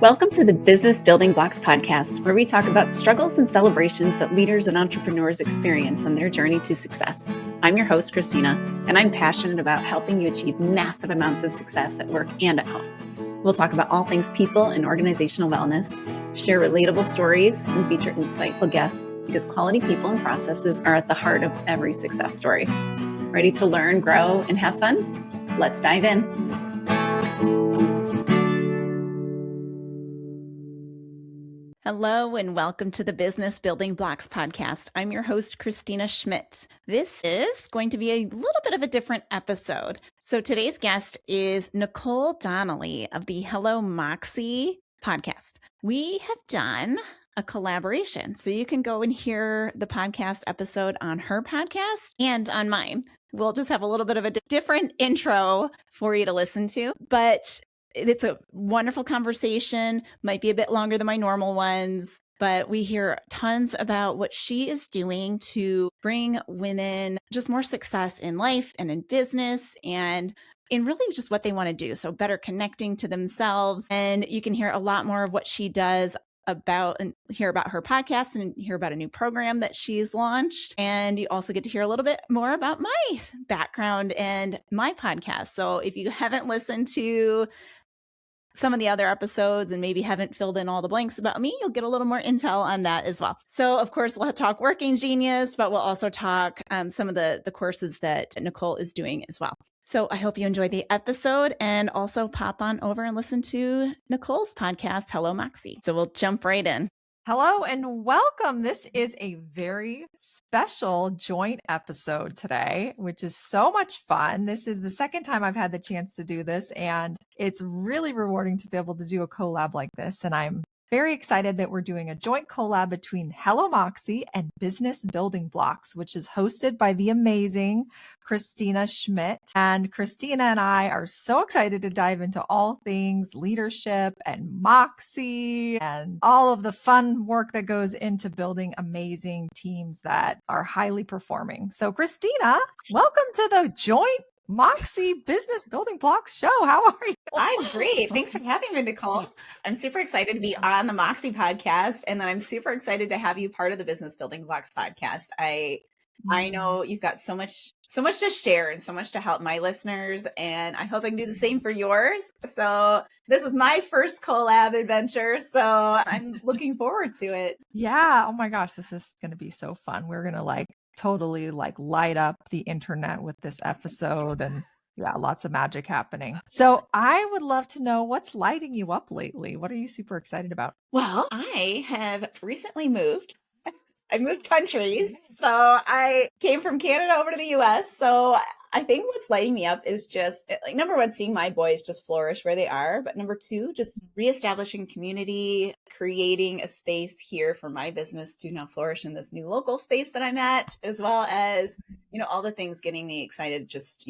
Welcome to the Business Building Blocks podcast, where we talk about the struggles and celebrations that leaders and entrepreneurs experience on their journey to success. I'm your host, Kristina, and I'm passionate about helping you achieve massive amounts of success at work and at home. We'll talk about all things people and organizational wellness, share relatable stories, and feature insightful guests because quality people and processes are at the heart of every success story. Ready to learn, grow, and have fun? Let's dive in. Hello and welcome to the Business Building Blocks podcast. I'm your host, Kristina Schmitt. This is going to be a little bit of a different episode. So today's guest is Nicole Donnelly of the Hello Moxie podcast. We have done a collaboration, so you can go and hear the podcast episode on her podcast and on mine. We'll just have a little bit of a different intro for you to listen to, but it's a wonderful conversation, might be a bit longer than my normal ones, but we hear tons about what she is doing to bring women just more success in life and in business and in really just what they want to do. So better connecting to themselves. And you can hear a lot more of what she does about and hear about her podcast and hear about a new program that she's launched. And you also get to hear a little bit more about my background and my podcast. So if you haven't listened to some of the other episodes and maybe haven't filled in all the blanks about me, you'll get a little more intel on that as well. So of course, we'll talk Working Genius, but we'll also talk some of the courses that Nicole is doing as well. So I hope you enjoyed the episode and also pop on over and listen to Nicole's podcast, Hello Moxie. So we'll jump right in. Hello and welcome. This is a very special joint episode today, which is so much fun. This is the second time I've had the chance to do this, and it's really rewarding to be able to do a collab like this. And I'm very excited that we're doing a joint collab between Hello Moxie and Business Building Blocks, which is hosted by the amazing Kristina Schmitt. And Kristina and I are so excited to dive into all things leadership and Moxie and all of the fun work that goes into building amazing teams that are highly performing. So Kristina, welcome to the joint Moxie Business Building Blocks show. How are you? I'm great. Thanks for having me, Nicole. I'm super excited to be on the Moxie podcast, and then I'm super excited to have you part of the Business Building Blocks podcast. I know you've got so much to share and so much to help my listeners, and I hope I can do the same for yours. So this is my first collab adventure, so I'm looking forward to it. Yeah. Oh my gosh, this is going to be so fun. We're going to totally light up the internet with this episode, and yeah, lots of magic happening. So I would love to know what's lighting you up lately. What are you super excited about? Well, I have recently moved. I moved countries. So I came from Canada over to the US. So I think what's lighting me up is just number one, seeing my boys just flourish where they are. But number two, just reestablishing community, creating a space here for my business to now flourish in this new local space that I'm at, as well as, all the things getting me excited, just,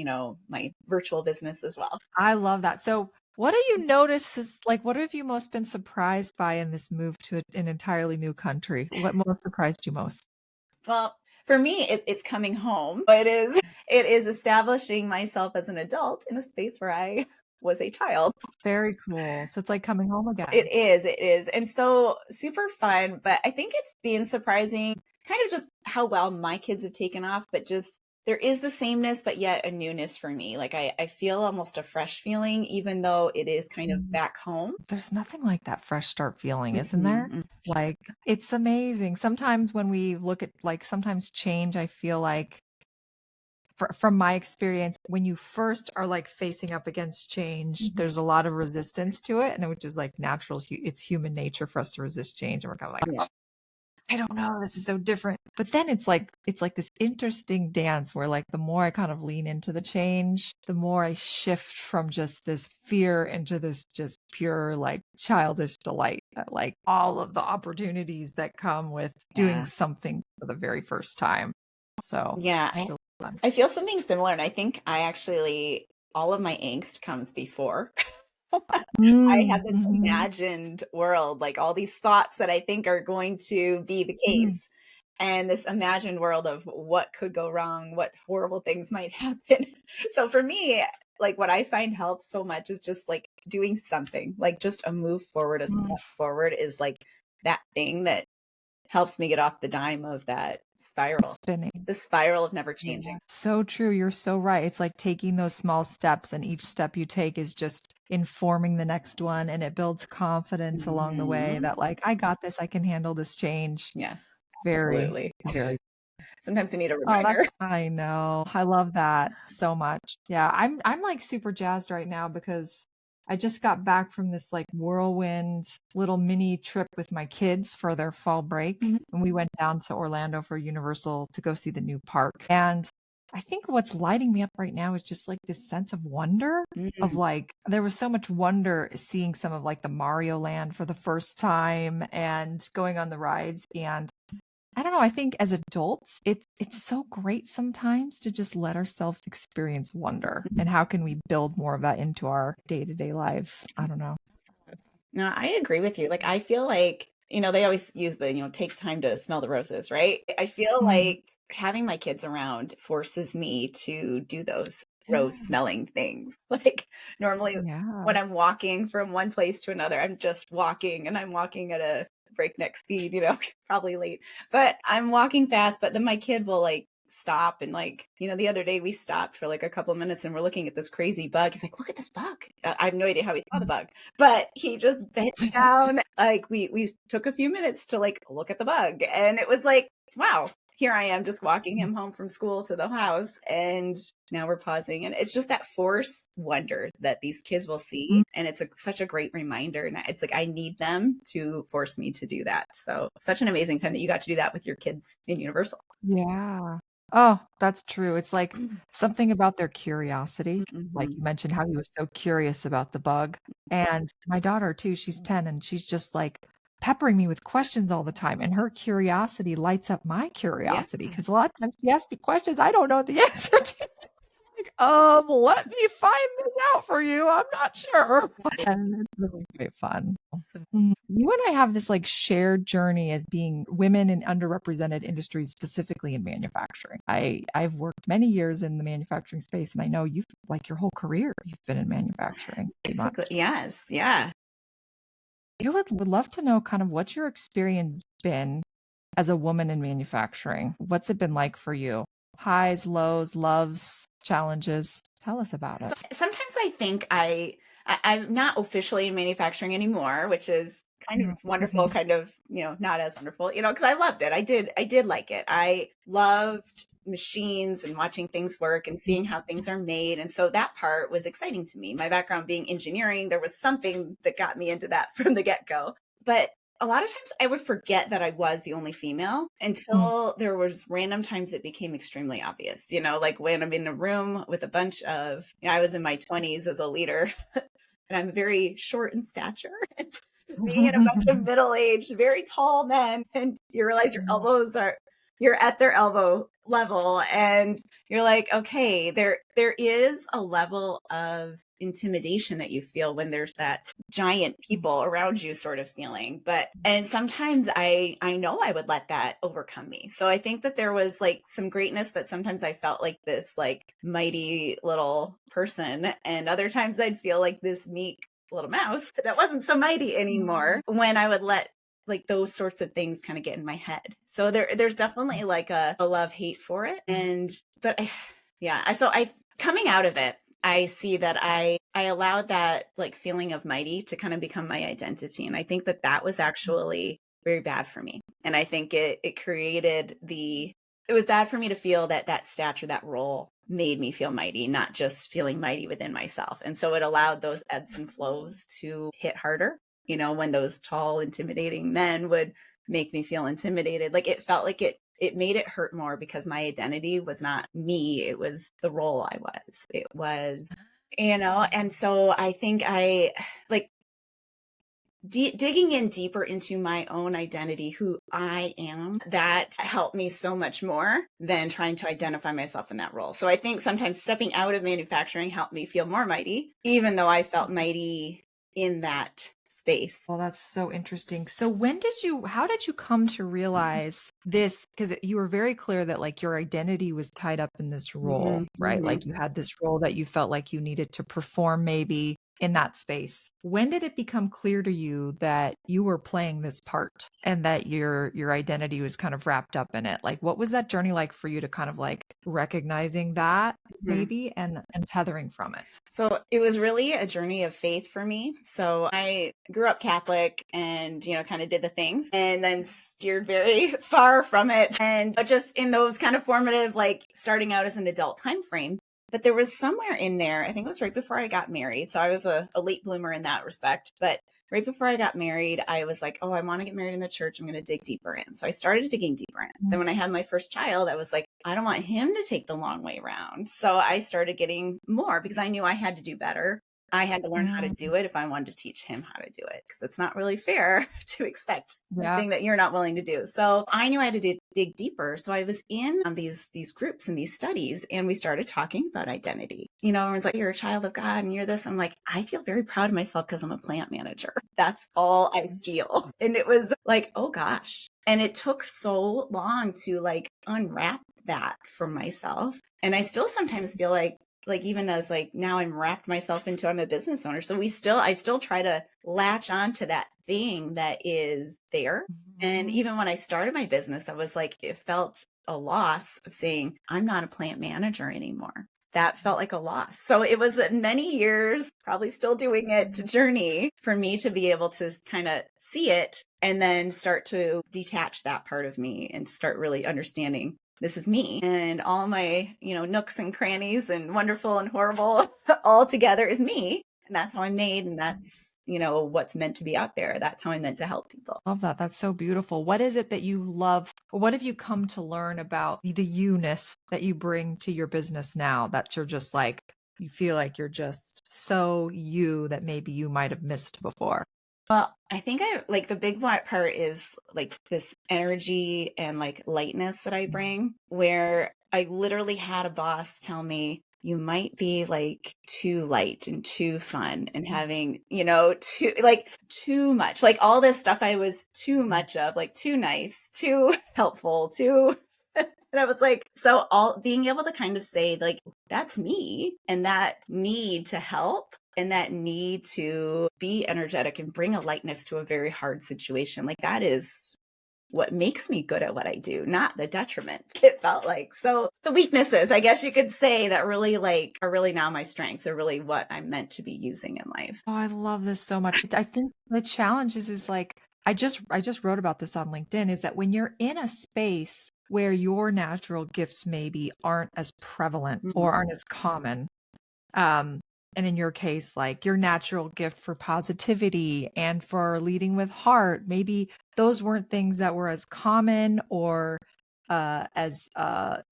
my virtual business as well. I love that. So what do you notice is what have you most been surprised by in this move to an entirely new country? What most surprised you most? Well, for me, it's coming home. It is establishing myself as an adult in a space where I was a child. Very cool. So it's like coming home again. It is. And so super fun, but I think it's been surprising kind of just how well my kids have taken off, but just there is the sameness, but yet a newness for me. I feel almost a fresh feeling, even though it is kind of back home. There's nothing like that fresh start feeling, isn't there? It's amazing. Sometimes when we look at sometimes change, I feel like from my experience, when you first are facing up against change, there's a lot of resistance to it, and which is natural. It's human nature for us to resist change, and we're kind of I don't know, this is so different. But then it's like this interesting dance where the more I kind of lean into the change, the more I shift from just this fear into this just pure childish delight at all of the opportunities that come with doing something for the very first time. So yeah, I feel something similar, and I think all of my angst comes before. I had this imagined world, all these thoughts that I think are going to be the case. And this imagined world of what could go wrong, what horrible things might happen. So for me, what I find helps so much is just doing something, like just a move forward, a step forward is like that thing that helps me get off the dime of that spiral, Spinning. the spiral of never changing. So true. You're so right. It's like taking those small steps, and each step you take is just informing the next one, and it builds confidence along the way that like, I got this, I can handle this change. Yes, Very, absolutely. very. Sometimes you need a Oh, reminder. I know. I love that so much. Yeah, I'm like super jazzed right now because I just got back from this like whirlwind little mini trip with my kids for their fall break. Mhm. And we went down to Orlando for Universal to go see the new park. And I think what's lighting me up right now is just like this sense of wonder of like, there was so much wonder seeing some of like the Mario Land for the first time and going on the rides. And I don't know. I think as adults, it's so great sometimes to just let ourselves experience wonder. And how can we build more of that into our day-to-day lives? I don't know. No, I agree with you. Like, I feel like, they always use the, take time to smell the roses, right? I feel like having my kids around forces me to do those rose smelling things. Like, normally Yeah. when I'm walking from one place to another, I'm just walking and I'm walking at a breakneck speed, probably late, but I'm walking fast. But then my kid will like stop and like, the other day we stopped for like a couple minutes and we're looking at this crazy bug. He's like, look at this bug. I have no idea how he saw the bug, but he just bent down. Like we took a few minutes to like look at the bug, and it was like, wow, here I am just walking him home from school to the house, and now we're pausing. And it's just that force wonder that these kids will see. And it's such a great reminder. And it's like, I need them to force me to do that. So such an amazing time that you got to do that with your kids in Universal. Yeah. Oh, that's true. It's like something about their curiosity. Like Mhm. you mentioned how he was so curious about the bug. And my daughter too, she's 10 and she's just like peppering me with questions all the time. And her curiosity lights up my Yeah. curiosity because a lot of times she asks me questions I don't know the answer to. Like, let me find this out for you. I'm not sure. And it's really great fun. So You and I have this like shared journey as being women in underrepresented industries, specifically in manufacturing. I've worked many years in the manufacturing space, and I know you've like your whole career you've been in manufacturing pretty much. basically, yes. Yeah. I would love to know kind of what's your experience been as a woman in manufacturing. What's it been like for you? Highs, lows, loves, challenges. Tell us about So it. sometimes I think I'm not officially in manufacturing anymore, which is kind of wonderful, kind of, not as wonderful, because I loved it. I did like it. I loved machines and watching things work and seeing how things are made. And so that part was exciting to me. My background being engineering, there was something that got me into that from the get-go. But a lot of times I would forget that I was the only female until there was random times it became extremely obvious, like when I'm in a room with a bunch of, I was in my 20s as a leader and I'm very short in stature. Me and a bunch of middle-aged, very tall men, and you realize you're at their elbow level, and you're like, okay, there is a level of intimidation that you feel when there's that giant people around you sort of feeling. And sometimes I know I would let that overcome me. So I think that there was like some greatness that sometimes I felt like this like mighty little person, and other times I'd feel like this meek little mouse that wasn't so mighty anymore when I would let like those sorts of things kind of get in my head. So there's definitely like a love-hate for it. So coming out of it, I see that I allowed that like feeling of mighty to kind of become my identity. And I think that was actually very bad for me. And I think it was bad for me to feel that stature, that role made me feel mighty, not just feeling mighty within myself. And so it allowed those ebbs and flows to hit harder, when those tall, intimidating men would make me feel intimidated. Like it felt like it made it hurt more because my identity was not me. It was the role I was. It was, and so I think I like digging in deeper into my own identity, who I am, that helped me so much more than trying to identify myself in that role. So I think sometimes stepping out of manufacturing helped me feel more mighty, even though I felt mighty in that space. Well, that's so interesting. So how did you come to realize this? Because you were very clear that like your identity was tied up in this role, right? Like you had this role that you felt like you needed to perform maybe in that space. When did it become clear to you that you were playing this part and that your identity was kind of wrapped up in it? Like, what was that journey like for you to kind of like recognizing that Mhm. maybe and tethering from it? So it was really a journey of faith for me. So I grew up Catholic and, kind of did the things and then steered very far from it. And just in those kind of formative, like starting out as an adult time frame. But there was somewhere in there, I think it was right before I got married. So I was a late bloomer in that respect. But right before I got married, I was like, oh, I want to get married in the church. I'm going to dig deeper in. So I started digging deeper in. Then when I had my first child, I was like, I don't want him to take the long way around. So I started getting more because I knew I had to do better. I had to learn how to Mm, do it if I wanted to teach him how to do it, because it's not really fair to expect yeah. something that you're not willing to do. So I knew I had to dig deeper. So I was in on these groups and these studies, and we started talking about identity. Everyone's like, you're a child of God and you're this. I'm like, I feel very proud of myself because I'm a plant manager. That's all I feel. And it was like, oh gosh. And it took so long to like unwrap that for myself. And I still sometimes feel like even as like now I'm wrapped myself into I'm a business owner. So I still try to latch on to that thing that is there. And Mhm. even when I started my business, I was like, it felt a loss of saying I'm not a plant manager anymore. That felt like a loss. So it was many years, probably still doing it, journey for me to be able to kind of see it and then start to detach that part of me and start really understanding this is me and all my, nooks and crannies and wonderful and horrible all together is me. And that's how I'm made. And that's, what's meant to be out there. That's how I'm meant to help people. Love that. That's so beautiful. What is it that you love? What have you come to learn about the you-ness that you bring to your business now that you're just like, you feel like you're just so you that maybe you might have missed before? Well, I think I like the big part is like this energy and like lightness that I bring, where I literally had a boss tell me, you might be like too light and too fun and having, too much, like all this stuff I was too much of, like too nice, too helpful, too. And I was like, so all being able to kind of say, like, that's me and that need to help and that need to be energetic and bring a lightness to a very hard situation. Like that is what makes me good at what I do, not the detriment. It felt like. So the weaknesses, I guess you could say, that really like are really now my strengths, are really what I'm meant to be using in life. Oh, I love this so much. I think the challenge is like I just wrote about this on LinkedIn is that when you're in a space where your natural gifts maybe aren't as prevalent or aren't as common, um, and in your case, like your natural gift for positivity and for leading with heart, maybe those weren't things that were as common or as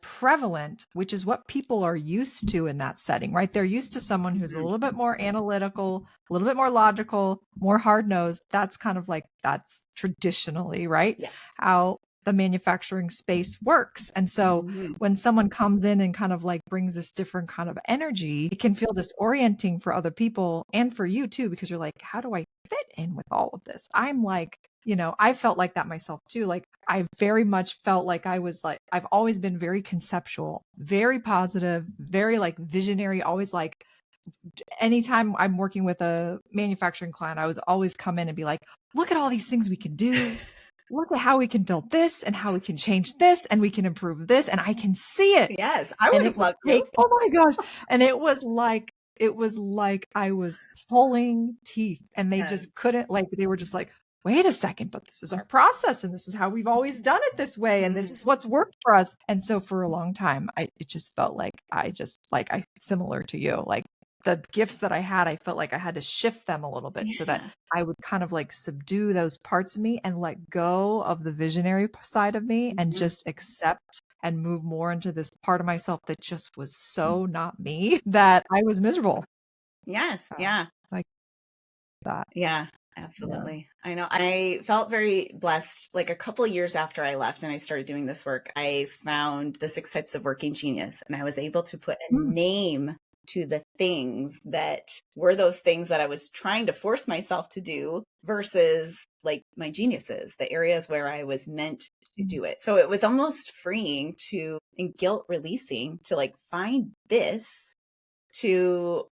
prevalent, which is what people are used to in that setting, right? They're used to someone who's a little bit more analytical, a little bit more logical, more hard nosed. That's kind of like that's traditionally, right? Yes. How the manufacturing space works. And so Mhm. when someone comes in and kind of like brings this different kind of energy, it can feel disorienting for other people and for you too, because you're like, how do I fit in with all of this? I'm like, I felt like that myself too. Like I very much felt like I was like, I've always been very conceptual, very positive, very like visionary, always like anytime I'm working with a manufacturing client, I was always come in and be like, look at all these things we can do. Look at how we can build this and how we can change this and we can improve this and I can see it. Yes, I And would it have would loved take, you. oh my gosh. And it was like I was pulling teeth and they Yes. just couldn't like, they were just like, wait a second, but this is our process and this is how we've always done it this way. And this is what's worked for us. And so for a long time, it just felt like I similar to you, like the gifts that I had, I felt like I had to shift them a little bit so that Yeah. I would kind of like subdue those parts of me and let go of the visionary side of me and Mhm. just accept and move more into this part of myself that just was so not me that I was miserable. Yes. Uh, Yeah. like that. Yeah, Yeah. absolutely. I know. I felt very blessed. Like a couple of years after I left and I started doing this work, I found the 6 types of working genius, and I was able to put a Mm, name to the things that were those things that I was trying to force myself to do versus like my geniuses, the areas where I was meant to mm, do it. So it was almost freeing to and guilt releasing to like find this to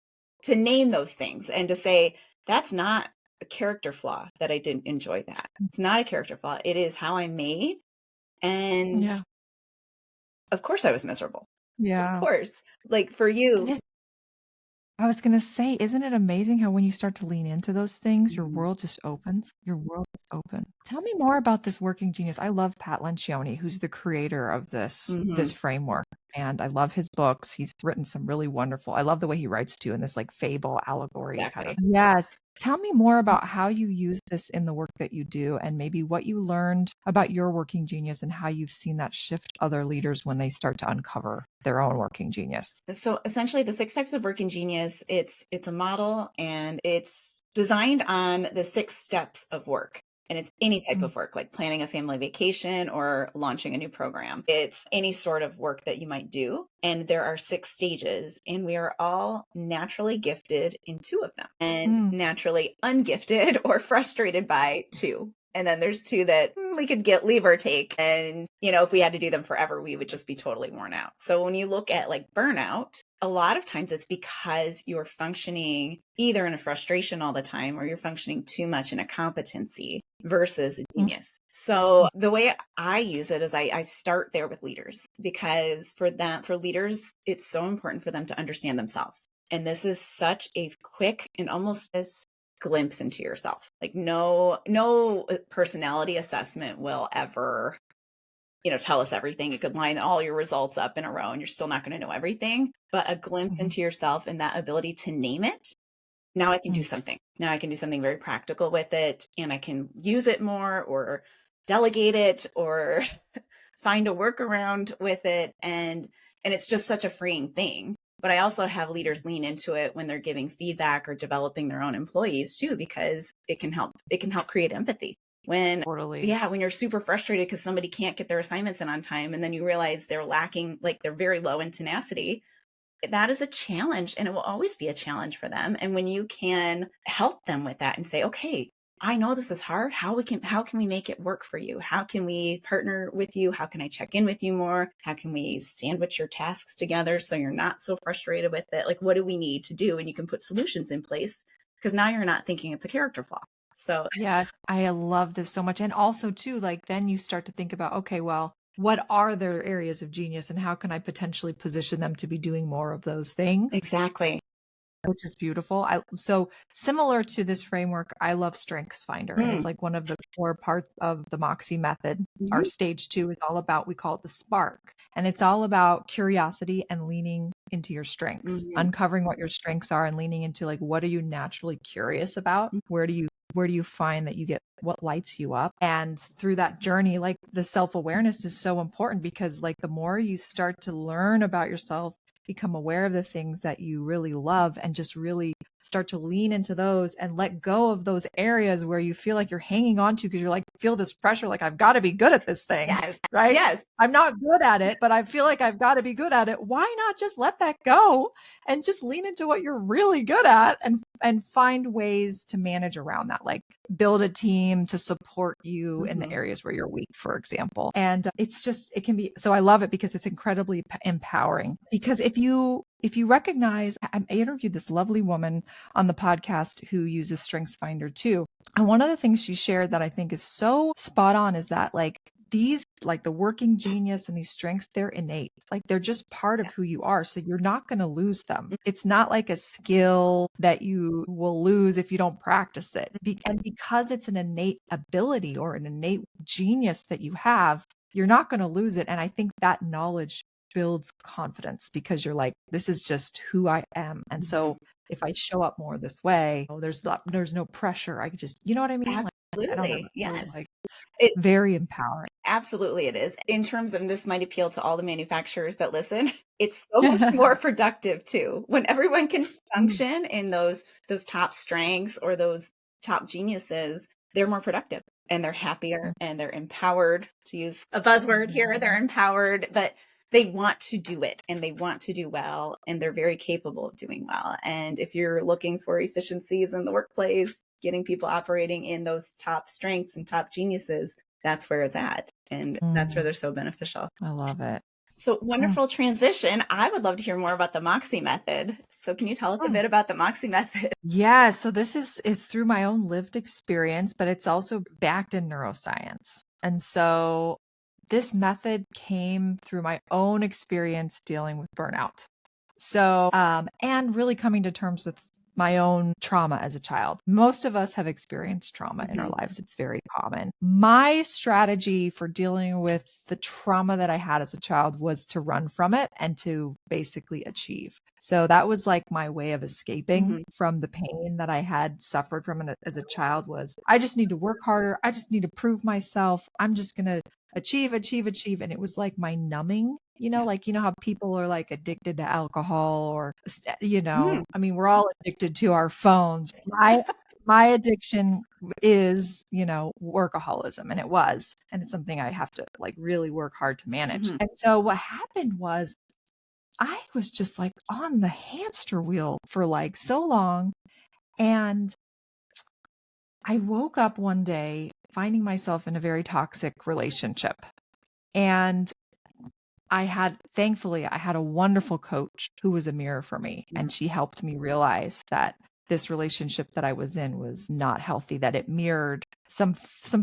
to name those things and to say, that's not a character flaw that I didn't enjoy that. It's not a character flaw. It is how I'm made. And Yeah. of course I was miserable. Of Yeah. course. Like for And you. I was going to say, isn't it amazing how when you start to lean into those things, your Mhm. world just opens? Your world is open. Tell me more about this working genius. I love Pat Lencioni, who's the creator of this framework. And I love his books. He's written some really wonderful. I love the way he writes too in this like fable allegory kind of. Exactly. Yes. Tell me more about how you use this in the work that you do and maybe what you learned about your working genius and how you've seen that shift other leaders when they start to uncover their own working genius. So essentially the 6 types of working genius, it's a model and it's designed on the 6 steps of work. And it's any type of work, like planning a family vacation or launching a new program. It's any sort of work that you might do. And there are 6 stages, and we are all naturally gifted in 2 of them and naturally ungifted or frustrated by 2. And then there's 2 that we could leave or take. And, if we had to do them forever, we would just be totally worn out. So when you look at like burnout, a lot of times it's because you're functioning either in a frustration all the time or you're functioning too much in a competency versus a genius. So the way I use it is I start there with leaders, because for leaders, it's so important for them to understand themselves. And this is such a quick and almost as glimpse into yourself. Like no personality assessment will ever, tell us everything. It could line all your results up in a row and you're still not going to know everything, but a glimpse into yourself and that ability to name it. Now I can do something. Now I can do something very practical with it, and I can use it more or delegate it or find a workaround with it. And it's just such a freeing thing. But I also have leaders lean into it when they're giving feedback or developing their own employees too, because it can help create empathy. When you're super frustrated because somebody can't get their assignments in on time, and then you realize they're lacking, like they're very low in tenacity, that is a challenge, and it will always be a challenge for them. And when you can help them with that and say, okay, I know this is hard. How can we make it work for you? How can we partner with you? How can I check in with you more? How can we sandwich your tasks together so you're not so frustrated with it? Like, what do we need to do? And you can put solutions in place, because now you're not thinking it's a character flaw. So yeah, I love this so much. And also too, like then you start to think about, okay, well, what are their areas of genius and how can I potentially position them to be doing more of those things? exactly. Which is beautiful. So similar to this framework, I love Strengths Finder. And it's like one of the core parts of the Moxie method. Our stage 2 is all about, we call it the spark. And it's all about curiosity and leaning into your strengths, uncovering what your strengths are and leaning into like, what are you naturally curious about? Where do you find that you get what lights you up? And through that journey, like the self-awareness is so important, because like the more you start to learn about yourself, become aware of the things that you really love, and just really start to lean into those and let go of those areas where you feel like you're hanging on to because you're like, feel this pressure, like I've got to be good at this thing. Yes. Right? Yes. I'm not good at it, but I feel like I've got to be good at it. Why not just let that go and just lean into what you're really good at and find ways to manage around that, like build a team to support you in the areas where you're weak, for example. And it can be, so I love it because it's incredibly empowering. Because if you recognize, I interviewed this lovely woman on the podcast who uses Strengths Finder too. And one of the things she shared that I think is so spot on is that like these, like the working genius and these strengths, they're innate. Like they're just part of who you are. So you're not going to lose them. It's not like a skill that you will lose if you don't practice it. And because it's an innate ability or an innate genius that you have, you're not going to lose it. And I think that knowledge builds confidence, because you're like, this is just who I am. And so if I show up more this way, there's no pressure. I could just, you know what I mean? Absolutely. Yes. It's very empowering. Absolutely it is. In terms of, this might appeal to all the manufacturers that listen, it's so much more productive too. When everyone can function in those top strengths or those top geniuses, they're more productive and they're happier and they're empowered, to use a buzzword here. They're empowered, but they want to do it and they want to do well, and they're very capable of doing well. And if you're looking for efficiencies in the workplace, getting people operating in those top strengths and top geniuses, that's where it's at. And that's where they're so beneficial. I love it. So wonderful transition. I would love to hear more about the Moxie method. So can you tell us a bit about the Moxie method? Yeah, so this is through my own lived experience, but it's also backed in neuroscience. And so this method came through my own experience dealing with burnout. So, and really coming to terms with my own trauma as a child. Most of us have experienced trauma in our lives. It's very common. My strategy for dealing with the trauma that I had as a child was to run from it and to basically achieve. So that was like my way of escaping from the pain that I had suffered from it as a child was I just need to work harder. I just need to prove myself. I'm just going to achieve, achieve, achieve. And it was like my numbing, like, how people are like addicted to alcohol or, I mean, we're all addicted to our phones. My addiction is, workaholism, and it was, and it's something I have to like really work hard to manage. And so what happened was I was just like on the hamster wheel for like so long. And I woke up one day finding myself in a very toxic relationship. And thankfully, I had a wonderful coach who was a mirror for me. And she helped me realize that this relationship that I was in was not healthy, that it mirrored some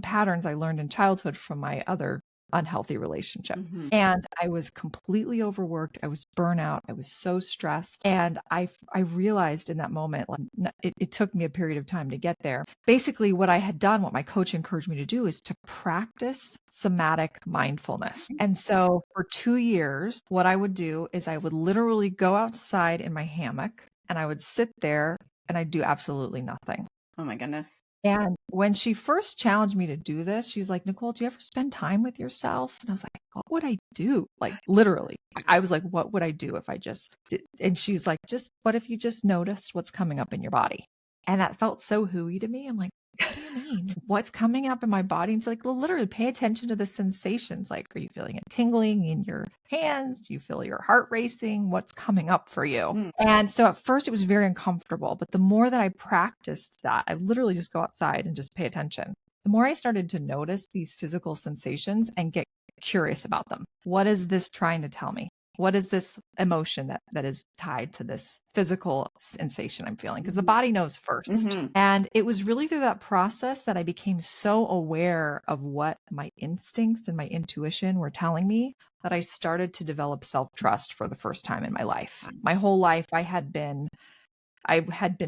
patterns I learned in childhood from my other unhealthy relationship. And I was completely overworked. I was burnout. I was so stressed. And I realized in that moment, like, it took me a period of time to get there. Basically, what I had done, what my coach encouraged me to do is to practice somatic mindfulness. And so for 2 years, what I would do is I would literally go outside in my hammock and I would sit there and I'd do absolutely nothing. Oh my goodness. And when she first challenged me to do this, she's like, Nicole, do you ever spend time with yourself? And I was like, what would I do? Like literally, I was like, what would I do if I just did? And she's like, what if you just noticed what's coming up in your body? And that felt so hooey to me. I'm like, what do you mean? What's coming up in my body? And she's like, well, literally pay attention to the sensations. Like, are you feeling a tingling in your hands? Do you feel your heart racing? What's coming up for you? And so at first it was very uncomfortable, but the more that I practiced that, I literally just go outside and just pay attention. The more I started to notice these physical sensations and get curious about them. What is this trying to tell me? What is this emotion that is tied to this physical sensation I'm feeling? Because the body knows first. And it was really through that process that I became so aware of what my instincts and my intuition were telling me that I started to develop self-trust for the first time in my life. My whole life, I had been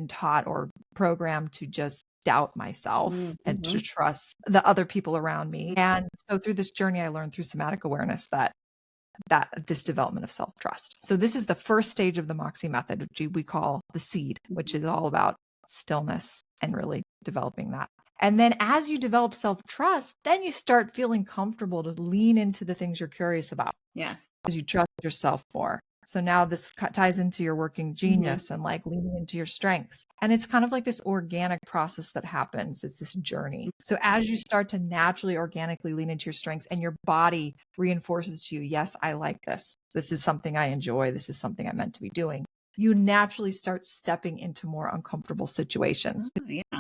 taught or programmed to just doubt myself and to trust the other people around me. And so through this journey, I learned through somatic awareness that this development of self-trust. So this is the first stage of the Moxie method, which we call the seed, which is all about stillness and really developing that. And then as you develop self-trust, then you start feeling comfortable to lean into the things you're curious about. Yes. Because you trust yourself more. So now this ties into your working genius and like leaning into your strengths. And it's kind of like this organic process that happens. It's this journey. So as you start to naturally, organically lean into your strengths and your body reinforces to you, yes, I like this. This is something I enjoy. This is something I'm meant to be doing. You naturally start stepping into more uncomfortable situations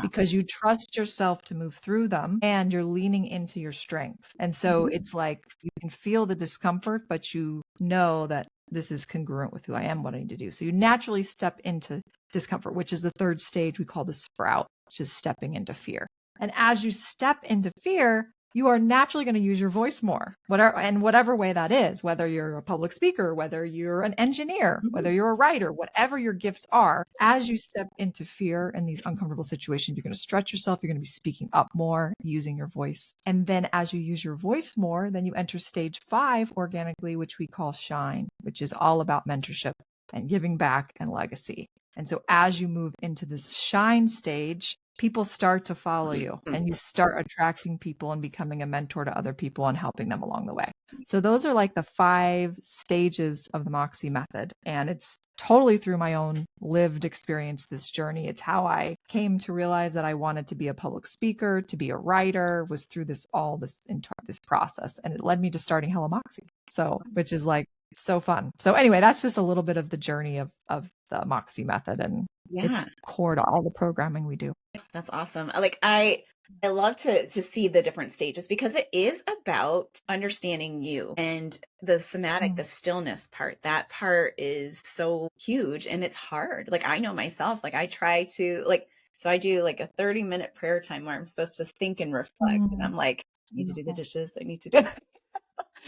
because you trust yourself to move through them and you're leaning into your strength. And so it's like you can feel the discomfort, but you know that this is congruent with who I am, what I need to do. So you naturally step into discomfort, which is the third stage we call the sprout, which is stepping into fear. And as you step into fear, you are naturally going to use your voice more, whatever way that is, whether you're a public speaker, whether you're an engineer, whether you're a writer, whatever your gifts are. As you step into fear in these uncomfortable situations, you're going to stretch yourself. You're going to be speaking up more, using your voice. And then as you use your voice more, then you enter stage 5 organically, which we call shine, which is all about mentorship and giving back and legacy. And so as you move into this shine stage, people start to follow you and you start attracting people and becoming a mentor to other people and helping them along the way. So those are like the 5 stages of the Moxie method. And it's totally through my own lived experience, this journey. It's how I came to realize that I wanted to be a public speaker, to be a writer, was through this process. And it led me to starting Hello Moxie. So, which is like so fun. So anyway, that's just a little bit of the journey of the Moxie method. And it's core to all the programming we do. That's awesome. Like I I love to see the different stages because it is about understanding you and the somatic, the Mm. stillness part. That part is so huge and it's hard. Like I know myself, like I try to like so I do like a 30-minute prayer time where I'm supposed to think and reflect. And Mm. I'm like, I need to do the Beautiful. dishes. I need to do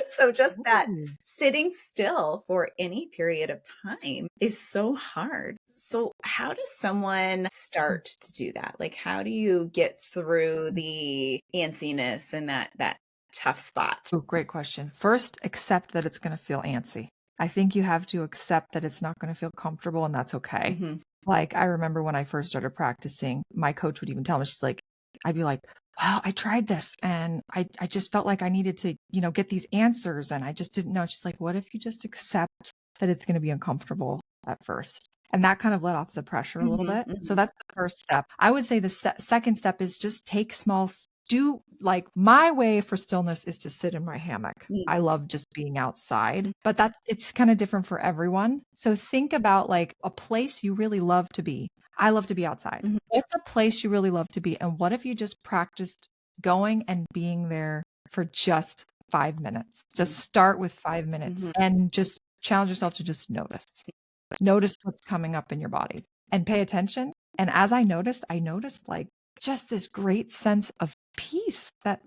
so just that Ooh. sitting still for any period of time is so hard. So how does someone Mm. start to do that? Like how do you get through the antsiness and that tough spot? Oh, great question. First, accept that it's going to feel antsy. I think you have to accept that it's not going to feel comfortable, and that's okay. Hmm. Like, I remember when I first started practicing, my coach would even tell me, she's like, I'd be like, wow, I tried this and I just felt like I needed to, get these answers and I just didn't know. She's like, what if you just accept that it's going to be uncomfortable at first? And that kind of let off the pressure a little Hmm. bit. So Hmm. that's the first step. I would say the second step is just take do like my way for stillness is to sit in my hammock. I love just being outside, but it's kind of different for everyone. So think about like a place you really love to be. I love to be outside. Hmm. What's a place you really love to be? And what if you just practiced going and being there for just 5 minutes? Just start with 5 minutes Hmm. and just challenge yourself to just notice. Notice what's coming up in your body and pay attention. And as I noticed like just this great sense of peace that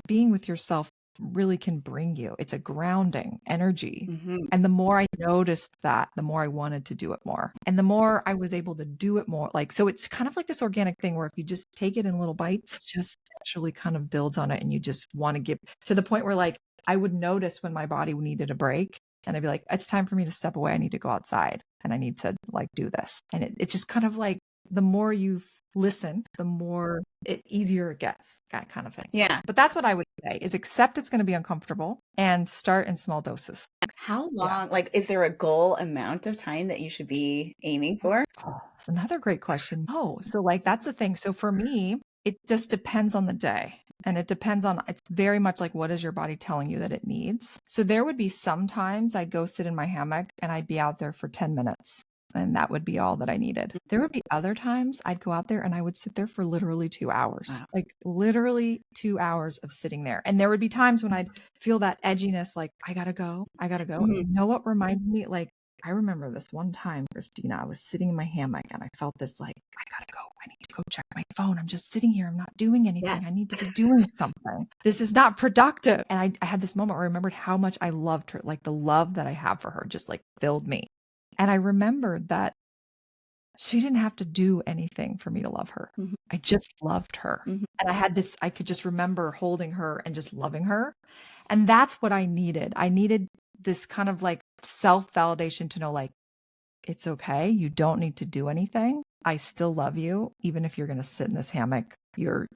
being with yourself really can bring you. It's a grounding energy. Hmm. And the more I noticed that, the more I wanted to do it more. And the more I was able to do it more. Like, so it's kind of like this organic thing where if you just take it in little bites, just naturally kind of builds on it. And you just want to give to the point where like I would notice when my body needed a break. And I'd be like, it's time for me to step away. I need to go outside and I need to like do this. And it just kind of like the more you listen, the more easier it gets, that kind of thing. Yeah. But that's what I would say is accept it's going to be uncomfortable and start in small doses. How Yeah. long, like, is there a goal amount of time that you should be aiming for? Oh, that's another great question. Oh, so like that's the thing. So for me, it just depends on the day. And it depends on, it's very much like what is your body telling you that it needs. So there would be sometimes I'd go sit in my hammock and I'd be out there for 10 minutes. And that would be all that I needed. There would be other times I'd go out there and I would sit there for literally 2 hours, Wow. like literally 2 hours of sitting there. And there would be times when I'd feel that edginess, like, I gotta go, I gotta go. Mhm. You know what reminded me? Like, I remember this one time, Kristina, I was sitting in my hammock and I felt this like, I gotta go. I need to go check my phone. I'm just sitting here. I'm not doing anything. Yes. I need to be doing something. This is not productive. And I had this moment where I remembered how much I loved her. Like the love that I have for her just like filled me. And I remembered that she didn't have to do anything for me to love her. Mhm. I just loved her. Mhm. And I could just remember holding her and just loving her. And that's what I needed. I needed this kind of like self validation to know, like, it's okay. You don't need to do anything. I still love you. Even if you're going to sit in this hammock, you're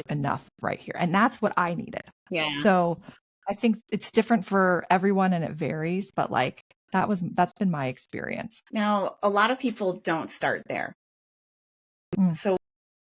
enough right here. And that's what I needed. Yeah. So I think it's different for everyone and it varies, but like that's been my experience. Now, a lot of people don't start there. Mm. So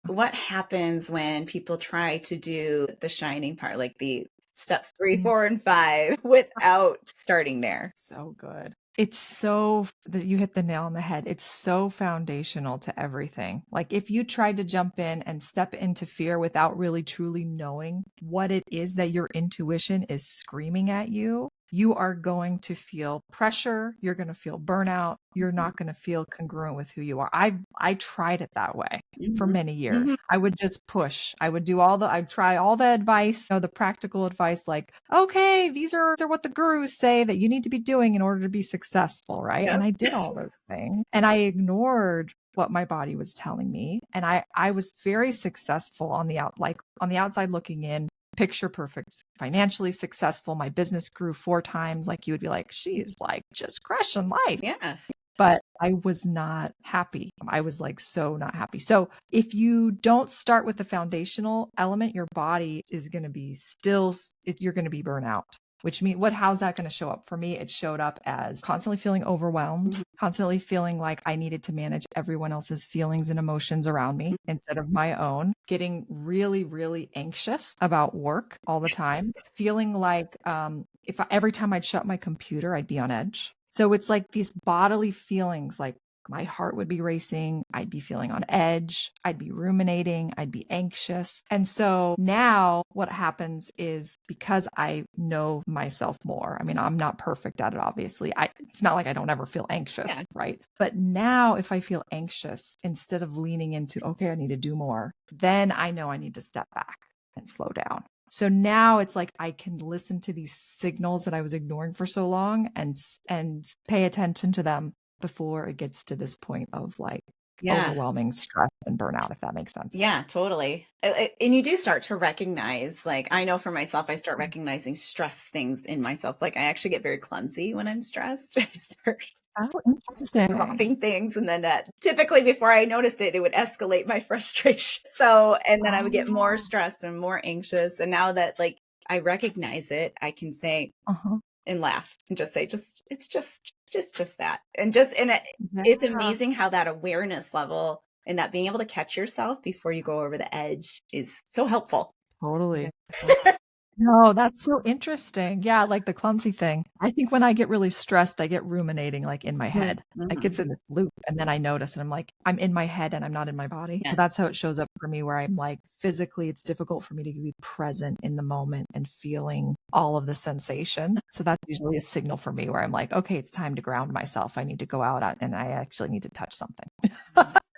what happens when people try to do the shining part, like the steps 3, Mm. 4, and 5 without starting there? So good. It's so that you hit the nail on the head. It's so foundational to everything. Like if you tried to jump in and step into fear without really truly knowing what it is that your intuition is screaming at you are going to feel pressure. You're going to feel burnout. You're not going to feel congruent with who you are. I tried it that way for Mhm. many years. Mhm. I would just push. I'd try all the advice, the practical advice, like, okay, these are what the gurus say that you need to be doing in order to be successful, right? Yep. And I did all those things. And I ignored what my body was telling me. And I was very successful on the outside looking in, picture perfect, financially successful. My business grew 4 times. Like you would be like, she's like just crushing life. Yeah. But I was not happy. I was like so not happy. So if you don't start with the foundational element, your body is going to be you're going to be burnout. Which means how's that going to show up? For me, it showed up as constantly feeling overwhelmed, constantly feeling like I needed to manage everyone else's feelings and emotions around me instead of my own, getting really, really anxious about work all the time, feeling like every time I'd shut my computer, I'd be on edge. So it's like these bodily feelings like my heart would be racing. I'd be feeling on edge. I'd be ruminating. I'd be anxious. And so now what happens is, because I know myself more, I mean, I'm not perfect at it, obviously. It's not like I don't ever feel anxious, right? But now if I feel anxious, instead of leaning into, okay, I need to do more, then I know I need to step back and slow down. So now it's like I can listen to these signals that I was ignoring for so long and pay attention to them before it gets to this point of like overwhelming stress and burnout, if that makes sense. Yeah, totally. And you do start to recognize, like, I know for myself, I start recognizing stress things in myself. Like, I actually get very clumsy when I'm stressed. I start dropping things. And then typically before I noticed it, it would escalate my frustration. So, and then I would get more stressed and more anxious. And now that like I recognize it, I can say and laugh and just say, it's just that. And it's amazing how that awareness level and that being able to catch yourself before you go over the edge is so helpful. Totally. No, that's so interesting. Yeah, like the clumsy thing. I think when I get really stressed, I get ruminating like in my head. Like it's in this loop. And then I notice and I'm like, I'm in my head and I'm not in my body. So that's how it shows up for me, where I'm like, physically, it's difficult for me to be present in the moment and feeling all of the sensations. So that's usually a signal for me where I'm like, okay, it's time to ground myself. I need to go out and I actually need to touch something.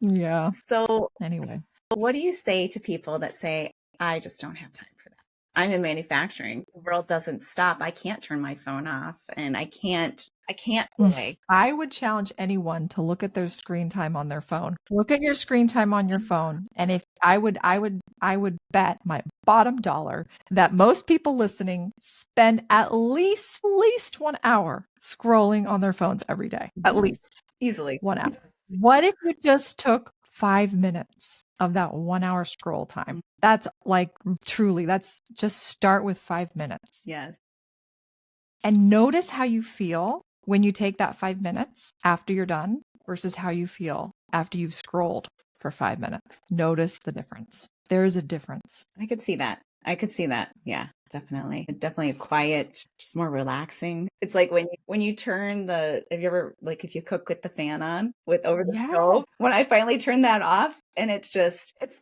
Yeah. So anyway, what do you say to people that say, I just don't have time for that? I'm in manufacturing. The world doesn't stop. I can't turn my phone off and I can't play. I would challenge anyone to look at their screen time on their phone. Look at your screen time on your phone. And if I would bet my bottom dollar that most people listening spend at least 1 hour scrolling on their phones every day. At least. Easily. 1 hour. What if you just took 5 minutes of that 1 hour scroll time? That's like truly, that's just start with 5 minutes. Yes. And notice how you feel when you take that 5 minutes after you're done versus how you feel after you've scrolled for 5 minutes. Notice the difference. There is a difference. I could see that. Yeah, definitely. Definitely a quiet, just more relaxing. It's like when you turn have you ever, like if you cook with the fan on over the stove, when I finally turn that off and it's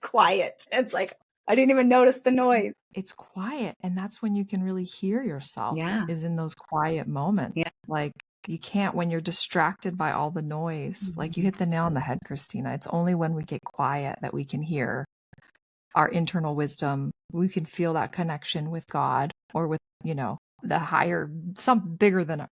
quiet. It's like, I didn't even notice the noise. It's quiet. And that's when you can really hear yourself, is in those quiet moments. Yeah. Like you can't, when you're distracted by all the noise, like you hit the nail on the head, Kristina. It's only when we get quiet that we can hear our internal wisdom. We can feel that connection with God or with, the higher, something bigger than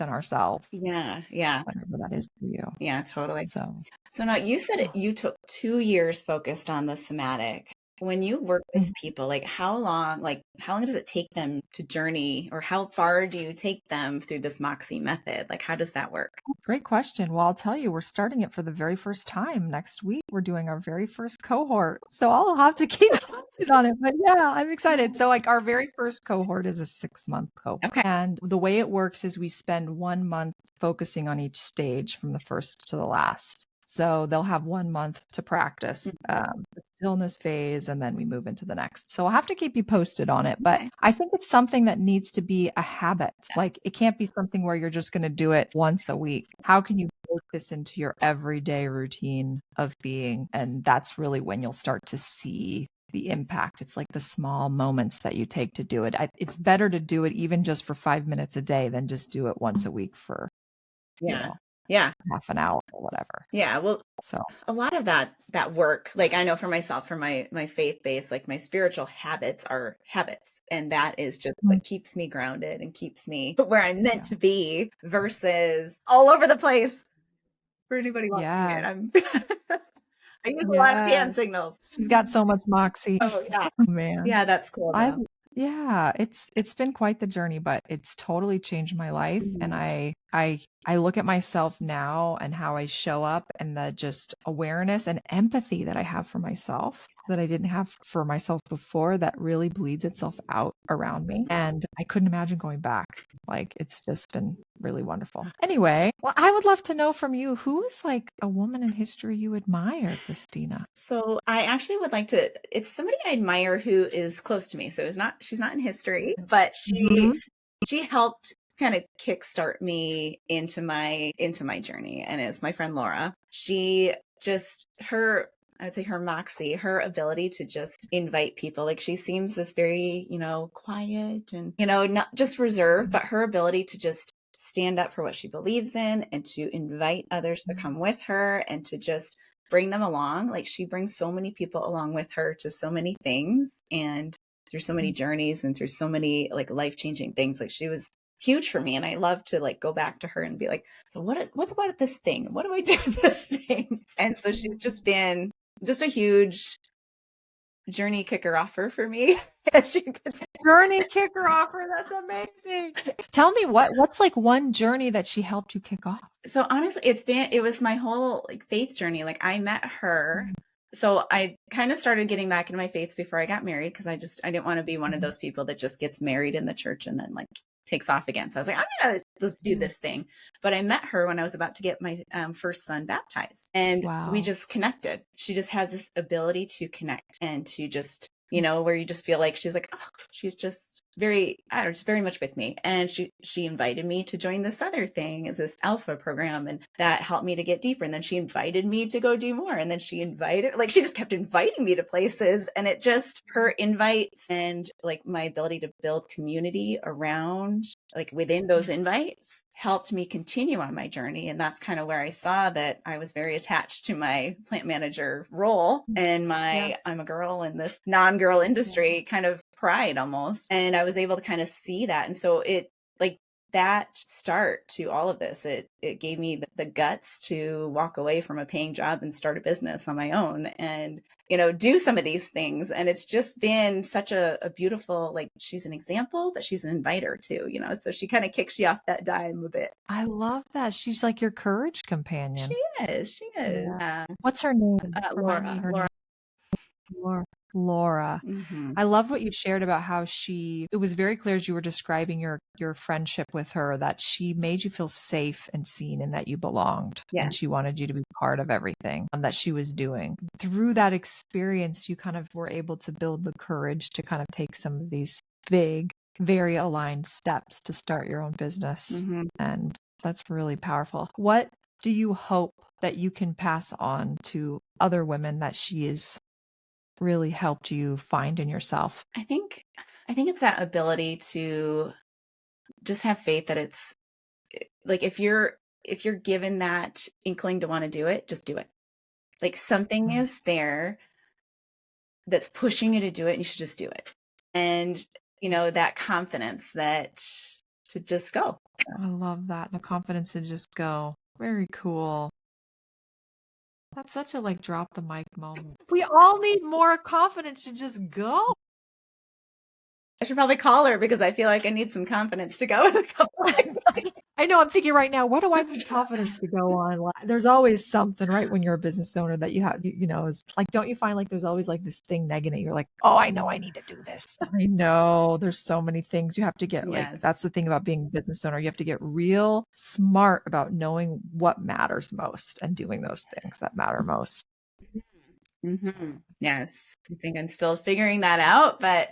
ourselves. Yeah. Whatever that is for you. Yeah, totally. So now you said you took 2 years focused on the somatic. When you work with people, like how long does it take them to journey, or how far do you take them through this Moxie method? Like, how does that work? Great question. Well, I'll tell you, we're starting it for the very first time next week. We're doing our very first cohort. So I'll have to keep posted on it. But yeah, I'm excited. So like our very first cohort is a 6-month cohort. Okay. And the way it works is we spend 1 month focusing on each stage from the first to the last. So they'll have 1 month to practice the stillness phase, and then we move into the next. So I'll have to keep you posted on it. But I think it's something that needs to be a habit. Yes. Like it can't be something where you're just going to do it once a week. How can you make this into your everyday routine of being? And that's really when you'll start to see the impact. It's like the small moments that you take to do it. It's better to do it even just for 5 minutes a day than just do it once a week for, half an hour or whatever. Yeah. Well, so a lot of that work, like I know for myself, for my faith base, like my spiritual habits are habits. And that is just what keeps me grounded and keeps me where I'm meant to be versus all over the place. For anybody watching it, I use a lot of hand signals. She's got so much Moxie. Oh yeah. Oh, man. Yeah, that's cool. It's been quite the journey, but it's totally changed my life. And I look at myself now and how I show up and the just awareness and empathy that I have for myself that I didn't have for myself before, that really bleeds itself out around me. And I couldn't imagine going back. Like, it's just been really wonderful. Anyway, well, I would love to know from you, who is like a woman in history you admire, Kristina? So I actually would like to, it's somebody I admire who is close to me. So she's not in history, but she helped kind of kickstart me into my journey, and it's my friend Laura. She just I would say her Moxie, her ability to just invite people. Like, she seems this very, quiet and, not just reserved, but her ability to just stand up for what she believes in and to invite others to come with her and to just bring them along. Like, she brings so many people along with her to so many things and through so many journeys and through so many like life-changing things. Like, she was huge for me. And I love to like go back to her and be like, so what's about this thing? What do I do with this thing? And so she's just been just a huge journey kicker offer for me. Journey kicker offer. That's amazing. Tell me what's like one journey that she helped you kick off? So honestly, it was my whole like faith journey. Like, I met her. So I kind of started getting back into my faith before I got married, because I didn't want to be one of those people that just gets married in the church and then like takes off again. So I was like, I'm going to just do this thing. But I met her when I was about to get my first son baptized, and we just connected. She just has this ability to connect and to just, where you just feel like she's like, oh, she's just very, I don't know, just very much with me. And she invited me to join this other thing. It's this alpha program, and that helped me to get deeper. And then she invited me to go do more. And then she just kept inviting me to places. And it just, her invites and like my ability to build community around, like within those invites, helped me continue on my journey. And that's kind of where I saw that I was very attached to my plant manager role and I'm a girl in this non-girl industry kind of pride almost. And I was able to kind of see that. And so it, like, that start to all of this, it gave me the guts to walk away from a paying job and start a business on my own and, do some of these things. And it's just been such a beautiful, like, she's an example, but she's an inviter too, so she kind of kicks you off that dime a bit. I love that. She's like your courage companion. She is. Yeah. What's her name? Laura. Laura. Mm-hmm. I love what you shared about how it was very clear as you were describing your friendship with her that she made you feel safe and seen and that you belonged. Yes. And she wanted you to be part of everything that she was doing. Through that experience, you kind of were able to build the courage to kind of take some of these big, very aligned steps to start your own business. Mm-hmm. And that's really powerful. What do you hope that you can pass on to other women that she is really helped you find in yourself? I think it's that ability to just have faith that it's like, if you're given that inkling to want to do it, just do it. Like, something is there that's pushing you to do it, and you should just do it. And, that confidence to just go. I love that. The confidence to just go. Very cool. That's such a like drop the mic moment. We all need more confidence to just go. I should probably call her because I feel like I need some confidence to go. I know. I'm thinking right now, what do I need confidence to go on? There's always something, right? When you're a business owner that you have, it's like, don't you find like there's always like this thing nagging at you? You're like, oh, I know I need to do this. I know there's so many things you have to get. Like, that's the thing about being a business owner. You have to get real smart about knowing what matters most and doing those things that matter most. Mm-hmm. Yes. I think I'm still figuring that out, but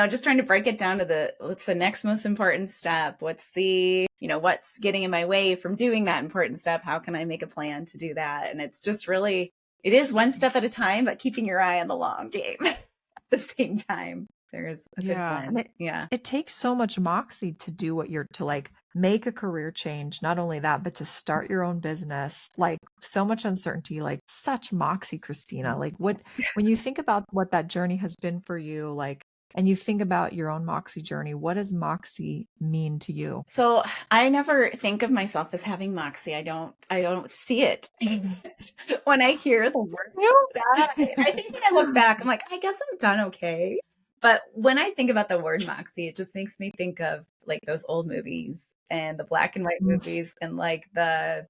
just trying to break it down to what's the next most important step? What's what's getting in my way from doing that important step? How can I make a plan to do that? And it's just really, it is one step at a time, but keeping your eye on the long game at the same time. There's a good blend. It takes so much moxie to do to like make a career change. Not only that, but to start your own business, like so much uncertainty, like such moxie, Kristina. Like when you think about what that journey has been for you, like, and you think about your own Moxie journey, what does Moxie mean to you? So I never think of myself as having Moxie. I don't see it. When I hear the word that, I think when I look back, I'm like, I guess I'm done okay. But when I think about the word Moxie, it just makes me think of like those old movies and the black and white movies and like the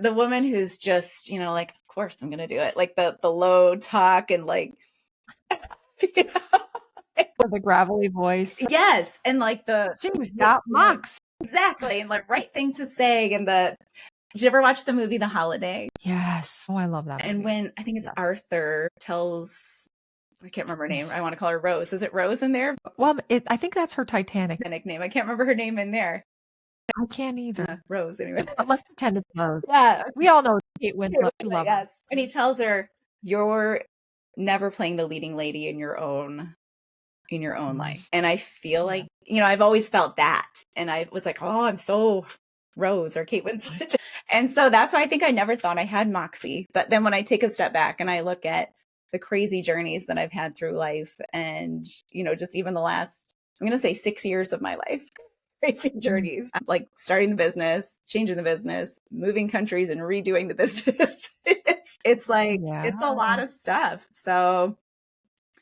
woman who's just, like, of course I'm going to do it. Like the low talk and like, the gravelly voice. Yes. And like she's got Mox. Exactly. And like right thing to say. And did you ever watch the movie The Holiday? Yes. Oh, I love that movie. And when I think it's Arthur tells, I can't remember her name. I want to call her Rose. Is it Rose in there? Well, I think that's her Titanic name. I can't remember her name in there. I can't either. Rose, anyway. But let's pretend it's Rose. Yeah. We all know Kate Winslet. We love her. Yes. And he tells her, you're never playing the leading lady in your own life. And I feel like, I've always felt that. And I was like, oh, I'm so Rose or Kate Winslet. And so that's why I think I never thought I had Moxie. But then when I take a step back and I look at the crazy journeys that I've had through life and, just even the last, I'm going to say 6 years of my life, crazy journeys, like starting the business, changing the business, moving countries and redoing the business. It's like, it's a lot of stuff. So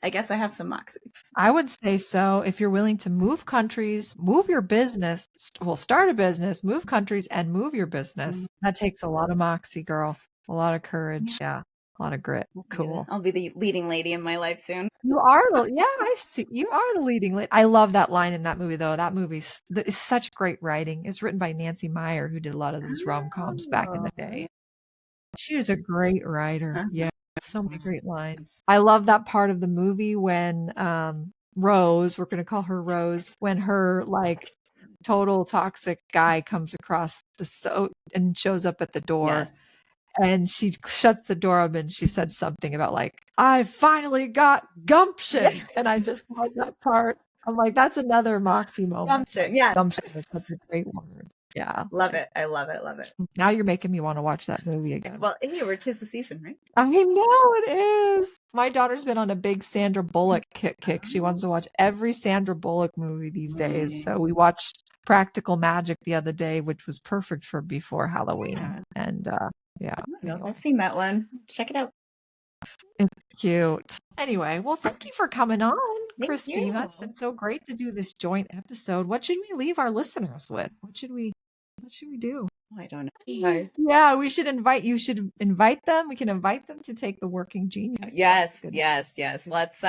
I guess I have some Moxie. I would say so. If you're willing to move countries, move your business, start a business, move countries and move your business. That takes a lot of Moxie, girl. A lot of courage. Yeah. A lot of grit. Cool. I'll be the leading lady in my life soon. You are I see. You are the leading lady. I love that line in that movie, though. That movie is such great writing. It's written by Nancy Meyer, who did a lot of these rom-coms back in the day. She was a great writer. Yeah. So many great lines. I love that part of the movie when Rose, we're going to call her Rose, when her total toxic guy comes across and shows up at the door. Yes. And she shuts the door up and she said something about I finally got gumption. Yes. And I just love that part. I'm like, that's another Moxie moment. Gumption. Yeah. Gumption is such a great word. Yeah. Love it. I love it. Love it. Now you're making me want to watch that movie again. Well, anyway, 'tis the season, right? I know it is. My daughter's been on a big Sandra Bullock kick. She wants to watch every Sandra Bullock movie these days. So we watched Practical Magic the other day, which was perfect for before Halloween. Yeah. And I've seen that one. Check it out. It's cute. Anyway, well, thank you for coming on, Kristina. It's been so great to do this joint episode. What should we leave our listeners with? What should we do? I don't know. Yeah, we should invite them. We can invite them to take the Working Genius. Yes. Let's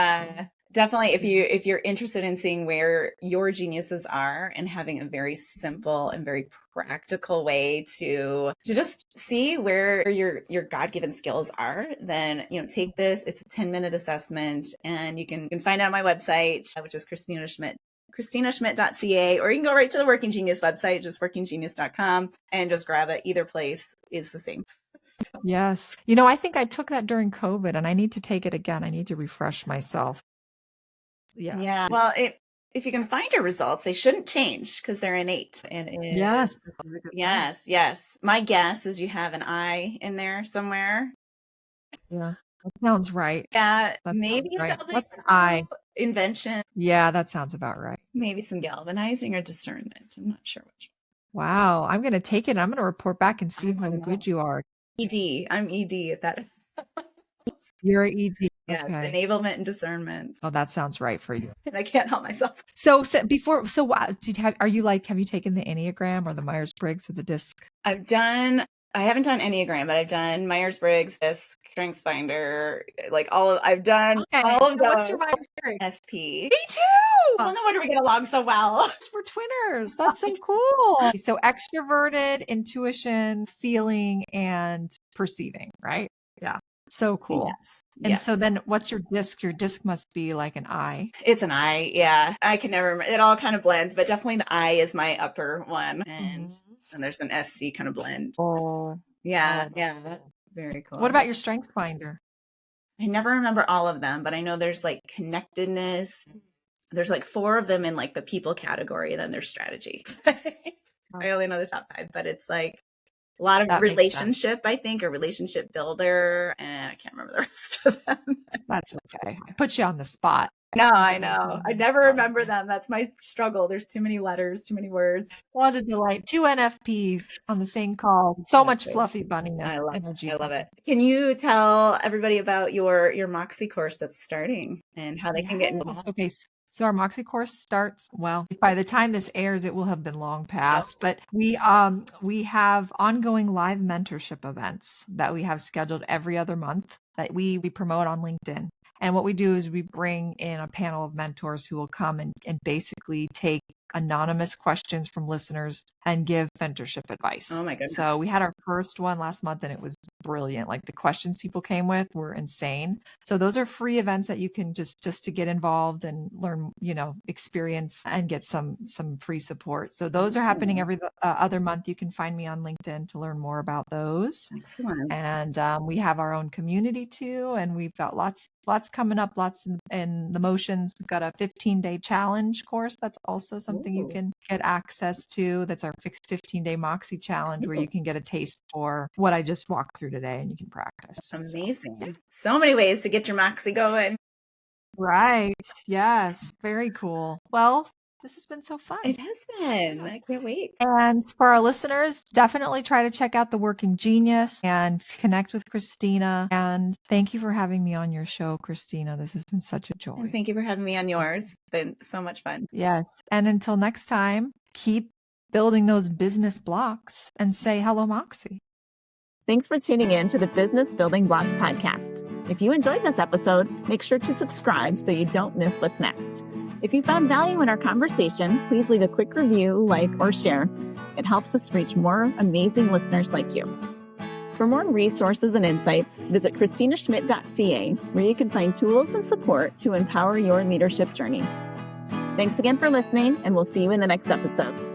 definitely, if you're interested in seeing where your geniuses are and having a very simple and very practical way to just see where your God-given skills are, then take this. It's a 10-minute assessment, and you can find it on my website, which is Kristina Schmitt. KristinaSchmitt.ca, or you can go right to the Working Genius website, just workinggenius.com, and just grab it. Either place is the same. So. Yes. I think I took that during COVID, and I need to take it again. I need to refresh myself. Yeah. Yeah. Well, if you can find your results, they shouldn't change because they're innate. And yes. My guess is you have an I in there somewhere. Yeah. That sounds right. Yeah. Maybe right. What's an I? Invention. Yeah, that sounds about right. Maybe some galvanizing or discernment. I'm not sure which. Wow. I'm going to take it. I'm going to report back and see how good you are. ED. I'm ED if that is. You're an ED. Yeah, okay. Enablement and discernment. Oh, that sounds right for you. And I can't help myself. So have you taken the Enneagram or the Myers-Briggs or the DISC? I haven't done Enneagram, but I've done Myers-Briggs, DISC, StrengthsFinder, I've done all of those. What's your Myers-Briggs? FP. Me too! Well, no wonder we get along so well. We're twinners. That's so cool. So extroverted, intuition, feeling, and perceiving, right? Yeah. So cool. Yes. And so then what's your DISC? Your DISC must be like an I. It's an I. Yeah. I can never remember. It all kind of blends, but definitely the I is my upper one. And there's an SC kind of blend. Oh. Yeah. Yeah. Very cool. What about your StrengthsFinder? I never remember all of them, but I know there's connectedness. There's 4 of them in the people category, and then there's strategy. I only know the top 5, but it's a lot of relationship, I think, a relationship builder, and I can't remember the rest of them. That's okay. I put you on the spot. No, I know. I never remember them. That's my struggle. There's too many letters, too many words. What a delight. 2 NFPs on the same call. So much fluffy bunniness. Energy. I love it. Can you tell everybody about your Moxie course that's starting and how they can get involved? Okay. So our Moxie course starts, by the time this airs, it will have been long past, but we have ongoing live mentorship events that we have scheduled every other month that we promote on LinkedIn. And what we do is we bring in a panel of mentors who will come and basically take anonymous questions from listeners and give mentorship advice. Oh my goodness. So we had our first one last month and it was brilliant. Like the questions people came with were insane. So those are free events that you can just to get involved and learn, experience and get some free support. So those are happening every other month. You can find me on LinkedIn to learn more about those. Excellent. And we have our own community too. And we've got lots coming up, lots in the motions. We've got a 15-day challenge course. That's also something you can get access to. That's our 15-day Moxie challenge where you can get a taste for what I just walked through today and you can practice. Amazing. So many ways to get your Moxie going. Right. Yes. Very cool. Well, this has been so fun. It has been. I can't wait. And for our listeners, definitely try to check out The Working Genius and connect with Kristina. And thank you for having me on your show, Kristina. This has been such a joy. And thank you for having me on yours. It's been so much fun. Yes. And until next time, keep building those business blocks and say hello, Moxie. Thanks for tuning in to the Business Building Blocks podcast. If you enjoyed this episode, make sure to subscribe so you don't miss what's next. If you found value in our conversation, please leave a quick review, like, or share. It helps us reach more amazing listeners like you. For more resources and insights, visit KristinaSchmitt.ca, where you can find tools and support to empower your leadership journey. Thanks again for listening, and we'll see you in the next episode.